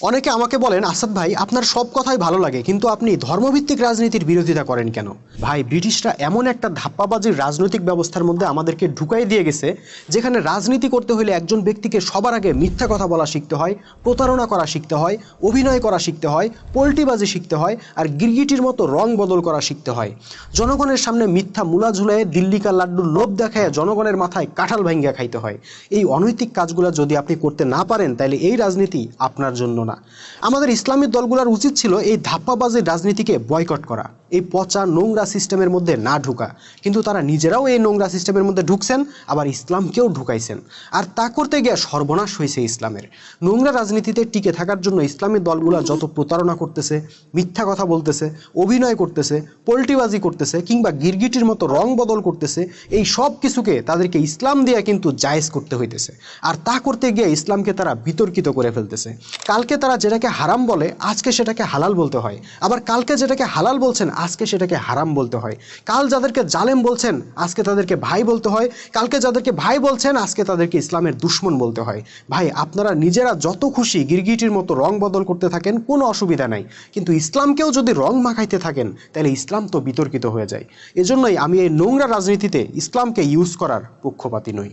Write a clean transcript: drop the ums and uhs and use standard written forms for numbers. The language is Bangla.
অনেকে আমাকে বলেন, আসাদ ভাই আপনার সব কথাই ভালো লাগে, কিন্তু আপনি ধর্মভিত্তিক রাজনীতির বিরোধিতা করেন কেন? ভাই, ব্রিটিশরা এমন একটা ধাপ্পাবাজির রাজনৈতিক ব্যবস্থার মধ্যে আমাদেরকে ঢুকাই দিয়ে গেছে, যেখানে রাজনীতি করতে হলে একজন ব্যক্তিকে সবার আগে মিথ্যা কথা বলা শিখতে হয়, প্রতারণা করা শিখতে হয়, অভিনয় করা শিখতে হয়, পোল্টিবাজি শিখতে হয়, আর গিরগিটির মতো রং বদল করা শিখতে হয়। জনগণের সামনে মিথ্যা মূলা ঝুলায় দিল্লিকার লাড্ডুর লোভ দেখায় জনগণের মাথায় কাঁঠাল ভাঙ্গিয়া খাইতে হয়। এই অনৈতিক কাজগুলো যদি আপনি করতে না পারেন, তাহলে এই রাজনীতি আপনার জন্য না। আমাদের ইসলামী দলগুলোর উচিত ছিল এই ধাপ্পাবাজের রাজনীতিকে বয়কট করা, এই পচা নোংরা সিস্টেমের মধ্যে না ঢুকা। কিন্তু তারা নিজেরাও এই নোংরা সিস্টেমের মধ্যে ঢুকছেন, আবার ইসলামকেও ঢুকাইছেন। আর তা করতে গিয়ে সর্বনাশ হয়েছে ইসলামের। নোংরা রাজনীতিতে টিকে থাকার জন্য ইসলামী দলগুলো যত প্রতারণা করতেছে, মিথ্যা কথা বলতেছে, অভিনয় করতেছে, পোল্টিবাজি করতেছে, কিংবা গিরগিটির মতো রং বদল করতেছে, এই সব কিছুকে তাদেরকে ইসলাম দিয়ে কিন্তু জায়েজ করতে হইতেছে। আর তা করতে গিয়ে ইসলামকে তারা বিতর্কিত করে ফেলতেছে। কালকে তারা যেটাকে হারাম বলে, আজকে সেটাকে হালাল বলতে হয়। আবার কালকে যেটাকে হালাল বলছেন, আজকে সেটাকে হারাম বলতে হয়। কাল যাদেরকে জালেম বলছেন, আজকে তাদেরকে ভাই বলতে হয়। কালকে যাদেরকে ভাই বলছেন, আজকে তাদেরকে ইসলামের দুশ্মন বলতে হয়। ভাই, আপনারা নিজেরা যত খুশি গিরগিটির মতো রং বদল করতে থাকেন, কোনো অসুবিধা নাই, কিন্তু ইসলামকেও যদি রং মাখাইতে থাকেন, তাহলে ইসলাম তো বিতর্কিত হয়ে যায়। এজন্যই আমি এই নোংরা রাজনীতিতে ইসলামকে ইউজ করার পক্ষপাতী নই।